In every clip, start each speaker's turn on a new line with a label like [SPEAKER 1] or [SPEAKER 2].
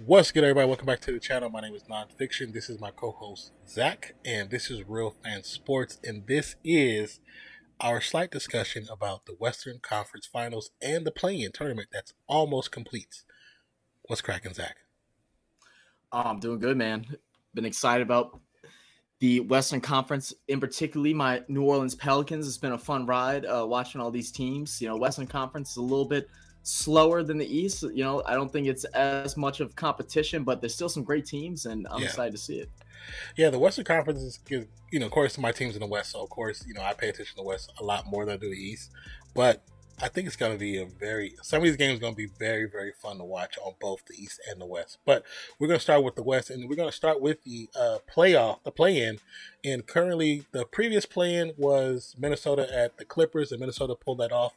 [SPEAKER 1] What's good, everybody? Welcome back to the channel. My name is NONPFIXION. This is my co-host, Zach, and this is RealFansSports, and this is our slight discussion about the Western Conference Finals and the play-in tournament that's almost complete. What's cracking, Zach?
[SPEAKER 2] I'm doing good, man. Been excited about the Western Conference, in particularly my New Orleans Pelicans. It's been a fun ride watching all these teams. You know, Western Conference is a little bit slower than the East. You know, I don't think it's as much of competition, but there's still some great teams, and I'm excited to see it.
[SPEAKER 1] Yeah, the Western Conference is, you know, of course, my team's in the West, so of course, you know, I pay attention to the West a lot more than I do the East. But I think it's going to be some of these games are going to be very, very fun to watch on both the East and the West. But we're going to start with the West, and we're going to start with the play-in. And currently, the previous play-in was Minnesota at the Clippers, and Minnesota pulled that off.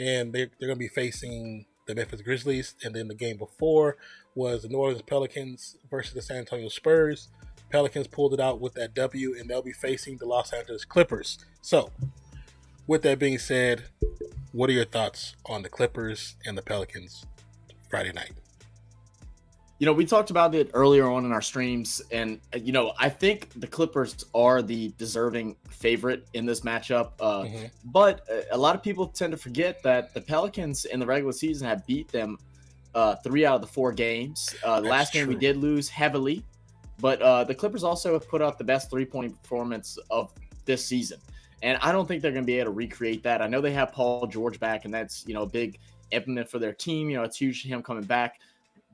[SPEAKER 1] And they're going to be facing the Memphis Grizzlies. And then the game before was the New Orleans Pelicans versus the San Antonio Spurs. Pelicans pulled it out with that W, and they'll be facing the Los Angeles Clippers. So, with that being said, what are your thoughts on the Clippers and the Pelicans Friday night?
[SPEAKER 2] You know, we talked about it earlier on in our streams, and, you know, I think the Clippers are the deserving favorite in this matchup. But a lot of people tend to forget that the Pelicans in the regular season have beat them 3 out of the 4 games. The last game we did lose heavily, but the Clippers also have put out the best three-point performance of this season. And I don't think they're going to be able to recreate that. I know they have Paul George back, and that's, you know, a big implement for their team. You know, it's huge him coming back.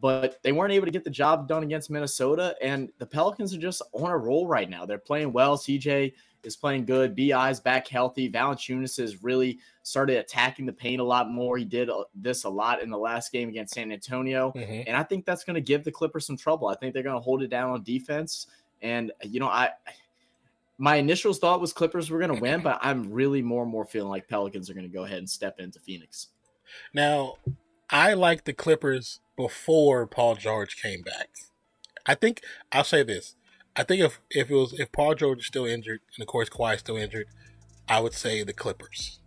[SPEAKER 2] But they weren't able to get the job done against Minnesota, and the Pelicans are just on a roll right now. They're playing well. CJ is playing good. BI's back healthy. Valanciunas has really started attacking the paint a lot more. He did this a lot in the last game against San Antonio, and I think that's going to give the Clippers some trouble. I think they're going to hold it down on defense, and, you know, my initial thought was Clippers were going to win, but I'm really more and more feeling like Pelicans are going to go ahead and step into Phoenix.
[SPEAKER 1] Now, I like the Clippers before Paul George came back. I think I'll say this. I think if Paul George is still injured, and of course Kawhi is still injured, I would say the Clippers.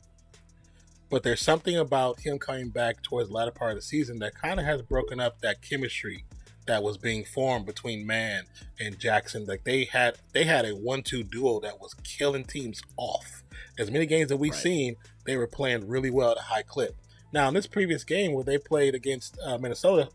[SPEAKER 1] But there's something about him coming back towards the latter part of the season that kind of has broken up that chemistry that was being formed between Mann and Jackson. Like they had a 1-2 duo that was killing teams off. As many games that we've seen, they were playing really well at a high clip. Now, in this previous game where they played against Minnesota,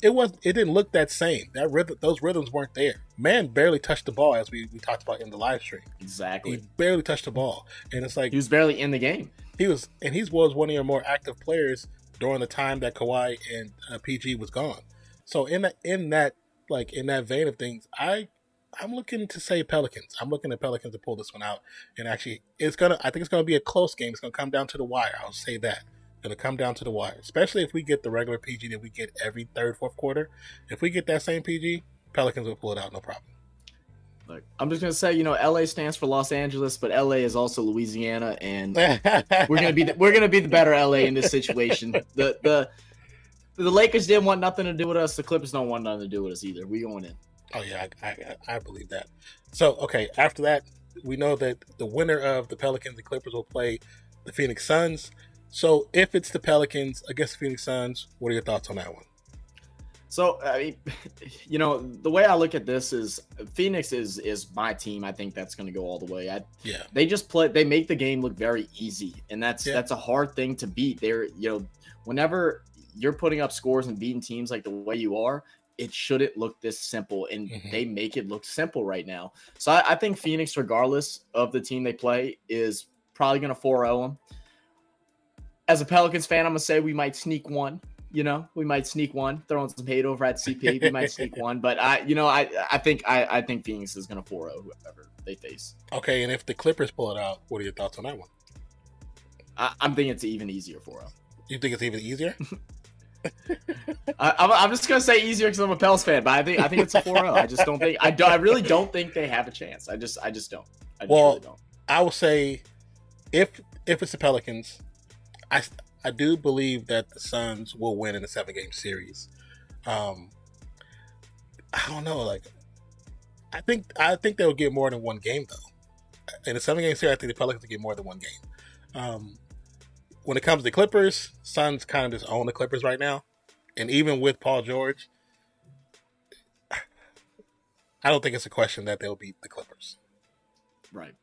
[SPEAKER 1] it didn't look that same. Those rhythms weren't there. Man barely touched the ball, as we talked about in the live stream.
[SPEAKER 2] Exactly.
[SPEAKER 1] He barely touched the ball. And it's like
[SPEAKER 2] he was barely in the game.
[SPEAKER 1] He was one of your more active players during the time that Kawhi and PG was gone. So in that vein of things, I'm looking to say Pelicans. I'm looking at Pelicans to pull this one out. And actually, I think it's gonna be a close game. It's gonna come down to the wire. I'll say that. It's gonna come down to the wire. Especially if we get the regular PG that we get every third, fourth quarter. If we get that same PG, Pelicans will pull it out, no problem.
[SPEAKER 2] Look, I'm just gonna say, you know, LA stands for Los Angeles, but LA is also Louisiana, and we're gonna be the better LA in this situation. The Lakers didn't want nothing to do with us. The Clippers don't want nothing to do with us either. We going in.
[SPEAKER 1] Oh, yeah, I believe that. So, okay, after that, we know that the winner of the Pelicans and Clippers will play the Phoenix Suns. So, if it's the Pelicans against the Phoenix Suns, what are your thoughts on that one?
[SPEAKER 2] So, I mean, you know, the way I look at this is Phoenix is my team. I think that's going to go all the way. They just they make the game look very easy, and that's a hard thing to beat. Whenever you're putting up scores and beating teams like the way you are, it shouldn't look this simple, and they make it look simple right now. So I think Phoenix, regardless of the team they play, is probably going to 4-0 them. As a Pelicans fan, I'm going to say we might sneak one. You know, we might sneak one. Throwing some hate over at CP, we might sneak one. But I think Phoenix is going to 4-0 whoever they face.
[SPEAKER 1] Okay, and if the Clippers pull it out, what are your thoughts on that one?
[SPEAKER 2] I'm thinking it's even easier 4-0.
[SPEAKER 1] You think it's even easier?
[SPEAKER 2] I'm just gonna say easier because I'm a Pels fan, but I think it's a 4-0. I just don't think I really don't think they have a chance. I just don't. Really don't.
[SPEAKER 1] I will say if it's the Pelicans, I do believe that the Suns will win in a 7-game series. I don't know, like I think they'll get more than one game though. In a 7-game series, I think the Pelicans will get more than one game. When it comes to Clippers, Suns kind of just own the Clippers right now. And even with Paul George, I don't think it's a question that they'll beat the Clippers.
[SPEAKER 2] Right.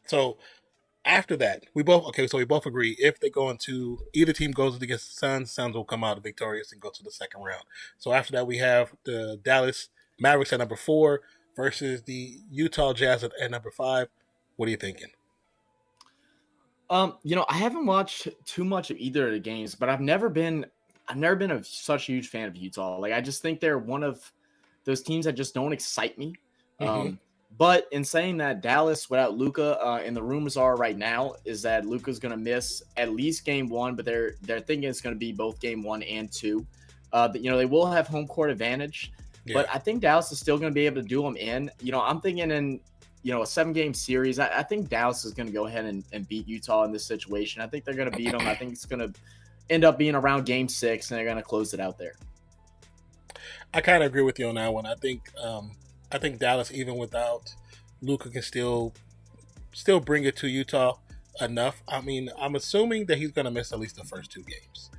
[SPEAKER 1] So after that, we both agree if they go into either team goes against the Suns will come out victorious and go to the second round. So after that, we have the Dallas Mavericks at number 4 versus the Utah Jazz at number 5. What are you thinking?
[SPEAKER 2] I haven't watched too much of either of the games, but I've never been such a huge fan of Utah. Like, I just think they're one of those teams that just don't excite me.
[SPEAKER 1] Mm-hmm.
[SPEAKER 2] But in saying that, Dallas without Luka, and the rumors are right now is that Luka's going to miss at least game 1, but they're thinking it's going to be both game 1 and 2. They will have home court advantage, but I think Dallas is still going to be able to do them in. I'm thinking in a 7-game series, I think Dallas is going to go ahead and beat Utah in this situation. I think they're going to beat them. I think it's going to end up being around game 6, and they're going to close it out there.
[SPEAKER 1] I kind of agree with you on that one. I think Dallas, even without Luka, can still bring it to Utah enough. I mean, I'm assuming that he's going to miss at least the first 2 games.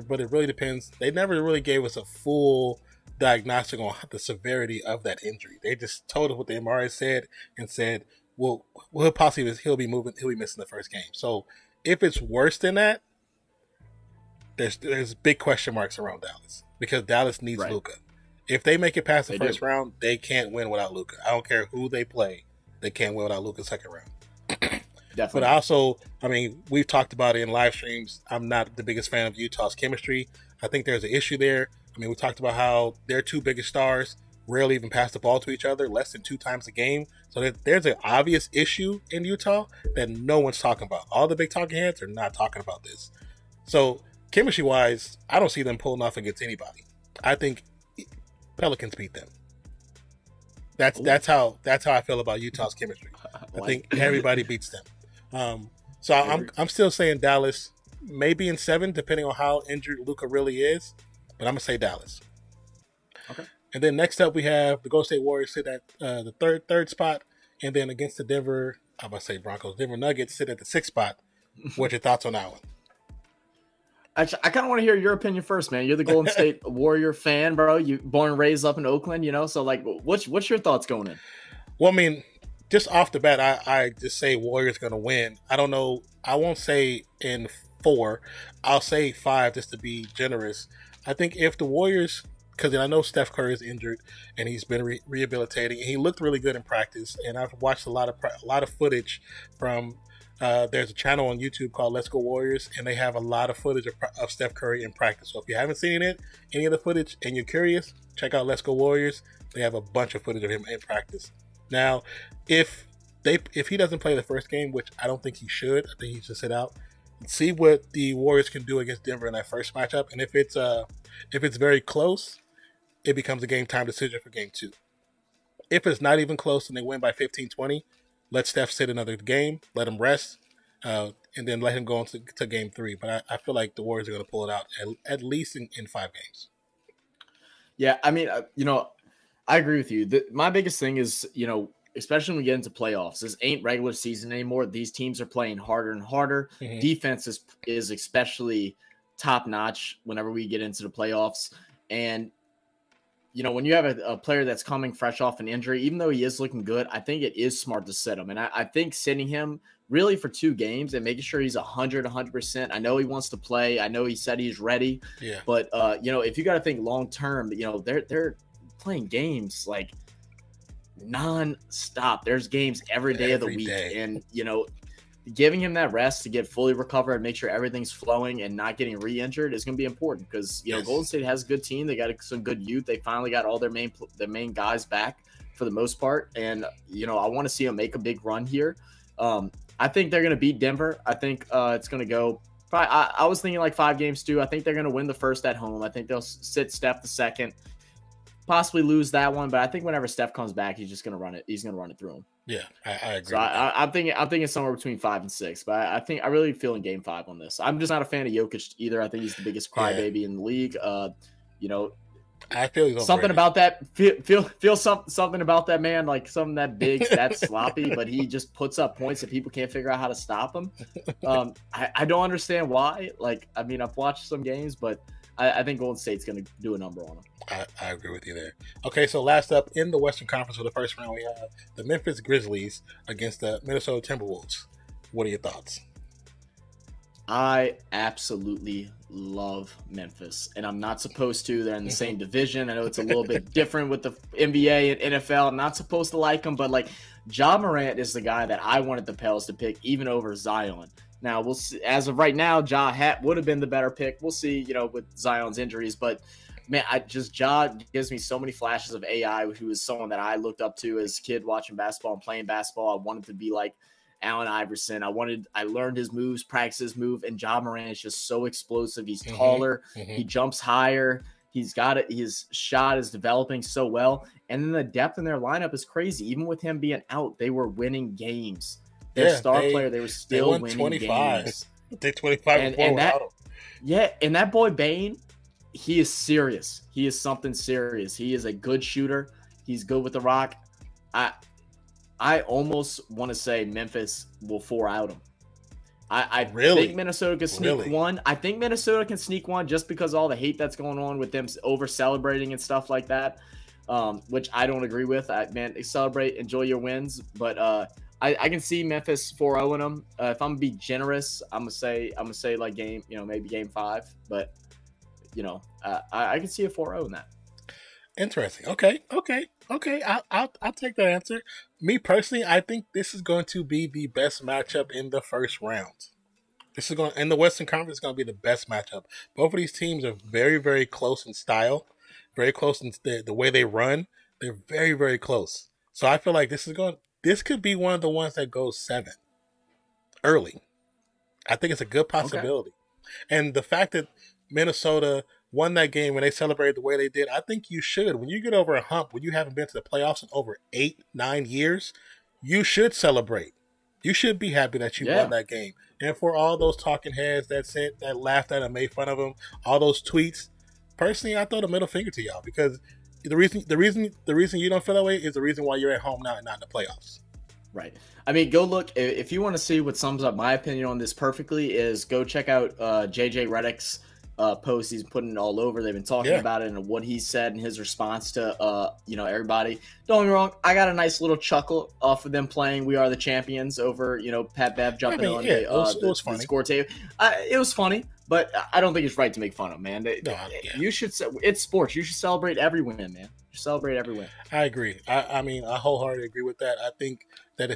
[SPEAKER 1] But it really depends. They never really gave us a full diagnostic on the severity of that injury. They just told us what the MRI said and said, well, he'll be missing the first game. So if it's worse than that, there's big question marks around Dallas because Dallas needs Luka. If they make it past the first round, they can't win without Luka. I don't care who they play. They can't win without Luka second round.
[SPEAKER 2] Definitely.
[SPEAKER 1] But also, I mean, we've talked about it in live streams. I'm not the biggest fan of Utah's chemistry. I think there's an issue there. I mean, we talked about how their 2 biggest stars rarely even pass the ball to each other, less than 2 times a game. So there's an obvious issue in Utah that no one's talking about. All the big talking heads are not talking about this. So chemistry-wise, I don't see them pulling off against anybody. I think Pelicans beat them. That's how I feel about Utah's chemistry. I think everybody beats them. So I'm still saying Dallas, maybe in 7, depending on how injured Luka really is. But I'm gonna say Dallas.
[SPEAKER 2] Okay.
[SPEAKER 1] And then next up we have the Golden State Warriors sit at the third spot, and then against the Denver Nuggets sit at the 6th spot. What's your thoughts on that one?
[SPEAKER 2] I kind of want to hear your opinion first, man. You're the Golden State Warrior fan, bro. You born and raised up in Oakland, So, like, what's your thoughts going in?
[SPEAKER 1] Well, I mean, just off the bat, I just say Warriors going to win. I don't know. I won't say in 4. I'll say 5 just to be generous. I think if the Warriors, because I know Steph Curry is injured and he's been rehabilitating, and he looked really good in practice. And I've watched a lot of footage from. There's a channel on YouTube called Let's Go Warriors, and they have a lot of footage of Steph Curry in practice. So if you haven't seen any of the footage, and you're curious, check out Let's Go Warriors. They have a bunch of footage of him in practice. Now, if he doesn't play the first game, which I don't think he should, I think he should sit out. See what the Warriors can do against Denver in that first matchup, and if it's very close, it becomes a game time decision for game 2. If it's not even close and they win by 15-20, let Steph sit another game, let him rest, and then let him go into game 3. But I feel like the Warriors are going to pull it out at least in 5 games.
[SPEAKER 2] Yeah, I mean, I agree with you. My biggest thing is, especially when we get into playoffs, this ain't regular season anymore. These teams are playing harder and harder. Mm-hmm. Defense is especially top notch whenever we get into the playoffs. And, when you have a player that's coming fresh off an injury, even though he is looking good, I think it is smart to sit him. And I think sitting him really for 2 games and making sure he's 100%. I know he wants to play. I know he said he's ready.
[SPEAKER 1] Yeah.
[SPEAKER 2] But, if you got to think long term, they're playing games like non-stop. There's games every day of the week. And, giving him that rest to get fully recovered and make sure everything's flowing and not getting re-injured is going to be important because, Golden State has a good team. They got some good youth. They finally got all their main guys back for the most part. And, I want to see them make a big run here. I think they're going to beat Denver. I think it's going to go probably, I was thinking like 5 games too. I think they're going to win the first at home. I think they'll sit Steph the second, possibly lose that one. But I think whenever Steph comes back, he's just going to run it. He's going to run it through him.
[SPEAKER 1] Yeah, I agree.
[SPEAKER 2] So I'm thinking somewhere between 5 and 6, but I really feel in game 5 on this. I'm just not a fan of Jokic either. I think he's the biggest crybaby in the league.
[SPEAKER 1] I feel he's
[SPEAKER 2] something about that. Feel something about that man, like something that big, that sloppy, but he just puts up points and people can't figure out how to stop him. I don't understand why. Like, I mean, I've watched some games, but I think Golden State's going to do a number on him.
[SPEAKER 1] I agree with you there. Okay, so last up in the Western Conference for the first round, we have the Memphis Grizzlies against the Minnesota Timberwolves. What are your thoughts?
[SPEAKER 2] I absolutely love Memphis, and I'm not supposed to. They're in the same division. I know it's a little bit different with the NBA and NFL. I'm not supposed to like them, but like Ja Morant is the guy that I wanted the Pels to pick even over Zion. Now, we'll see. As of right now, would have been the better pick. We'll see, with Zion's injuries, but man, Ja gives me so many flashes of AI, who is someone that I looked up to as a kid watching basketball and playing basketball. I wanted to be like Allen Iverson. I learned his moves, practiced his move, and Ja Morant is just so explosive. He's taller, he jumps higher. He's got it. His shot is developing so well, and then the depth in their lineup is crazy. Even with him being out, they were winning games. Their star player, they were still winning 25. Games.
[SPEAKER 1] They 25 and that,
[SPEAKER 2] yeah, and that boy Bane, he is serious. He is something serious. He is a good shooter. He's good with the rock. I almost want to say Memphis will 4 out him. I think Minnesota can sneak one. I think Minnesota can sneak one just because all the hate that's going on with them over celebrating and stuff like that, which I don't agree with. Celebrate, enjoy your wins, but I can see Memphis 4-0 them. If I'm gonna be generous, I'm gonna say like game, maybe game 5, but I can see a 4-0 in that.
[SPEAKER 1] Interesting. Okay. I'll take that answer. Me personally, I think this is going to be the best matchup in the first round. This is going in the Western Conference. Is going to be the best matchup. Both of these teams are very, very close in style, very close in the way they run. They're very, very close. So I feel like this could be one of the ones that goes 7 early. I think it's a good possibility. Okay. And the fact that Minnesota won that game when they celebrated the way they did, I think you should. When you get over a hump, when you haven't been to the playoffs in over 8-9 years, you should celebrate. You should be happy that you won that game. And for all those talking heads that laughed at him, made fun of him, all those tweets, personally, I throw the middle finger to y'all, because the reason you don't feel that way is the reason why you're at home now and not in the playoffs.
[SPEAKER 2] Right. I mean, go look. If you want to see what sums up my opinion on this perfectly, is go check out JJ Redick's post. He's putting it all over. They've been talking about it and what he said in his response to everybody. Don't get me wrong, I got a nice little chuckle off of them playing "We Are the Champions" over Pat Bev jumping on the score tape. It was funny, but I don't think it's right to make fun of, man. You should. It's sports. You should celebrate every win, man. You celebrate every win.
[SPEAKER 1] I agree. I mean, I wholeheartedly agree with that. I think that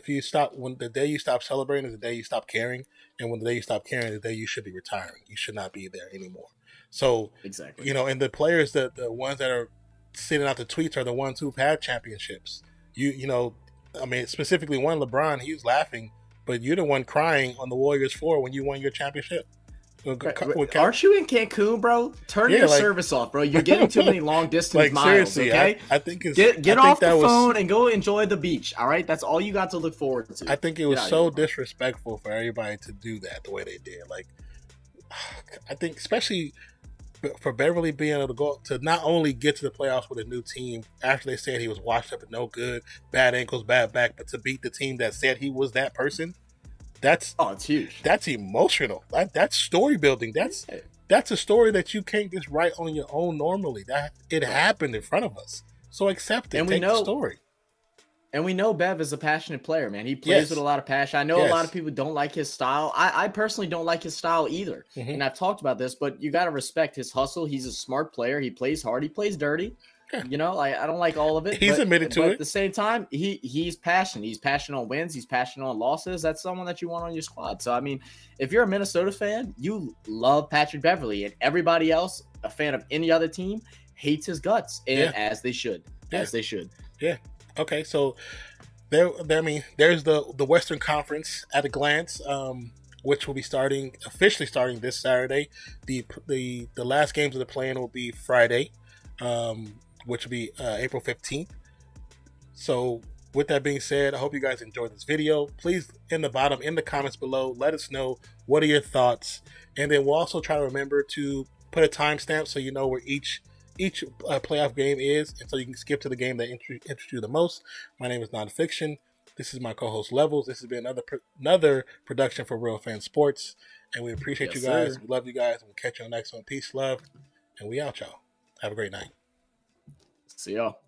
[SPEAKER 1] when the day you stop celebrating is the day you stop caring, and when the day you stop caring is the day you should be retiring. You should not be there anymore. So
[SPEAKER 2] exactly,
[SPEAKER 1] and the players, the ones that are sending out the tweets are the ones who've had championships. I mean, specifically one LeBron, he was laughing, but you're the one crying on the Warriors floor when you won your championship.
[SPEAKER 2] Aren't you in Cancun, bro? Turn your service off, bro. You're getting too many long distance miles.
[SPEAKER 1] Seriously,
[SPEAKER 2] okay,
[SPEAKER 1] I think
[SPEAKER 2] get off the phone and go enjoy the beach. All right, that's all you got to look forward to.
[SPEAKER 1] I think it was so disrespectful for everybody to do that the way they did. Like, I think especially for Beverly being able to go to not only get to the playoffs with a new team after they said he was washed up and no good, bad ankles, bad back, but to beat the team that said he was that person. It's huge. That's emotional. That's story building. That's a story that you can't just write on your own normally. That it happened in front of us. So accept it. And take the story.
[SPEAKER 2] And we know Bev is a passionate player, man. He plays with a lot of passion. I know a lot of people don't like his style. I personally don't like his style either. And I've talked about this, but you got to respect his hustle. He's a smart player. He plays hard. He plays dirty. Yeah. I don't like all of it.
[SPEAKER 1] He's admitted to it.
[SPEAKER 2] At the same time, he's passionate. He's passionate on wins. He's passionate on losses. That's someone that you want on your squad. So, I mean, if you're a Minnesota fan, you love Patrick Beverley, and everybody else, a fan of any other team, hates his guts, and as they should. As they should.
[SPEAKER 1] Yeah. Okay, so there's the Western Conference at a glance, which will be officially starting this Saturday. The last games of the play-in will be Friday, which will be April 15th. So with that being said, I hope you guys enjoyed this video. Please, in the comments below, let us know what are your thoughts, and then we'll also try to remember to put a timestamp so you know where each playoff game is, and so you can skip to the game that interests you the most. My name is NONPFIXION. This is my co-host Levels. This has been another production for RealFansSports, and we appreciate you guys. We love you guys. We'll catch you on the next one. Peace, love, and we out, y'all. Have a great night.
[SPEAKER 2] See y'all.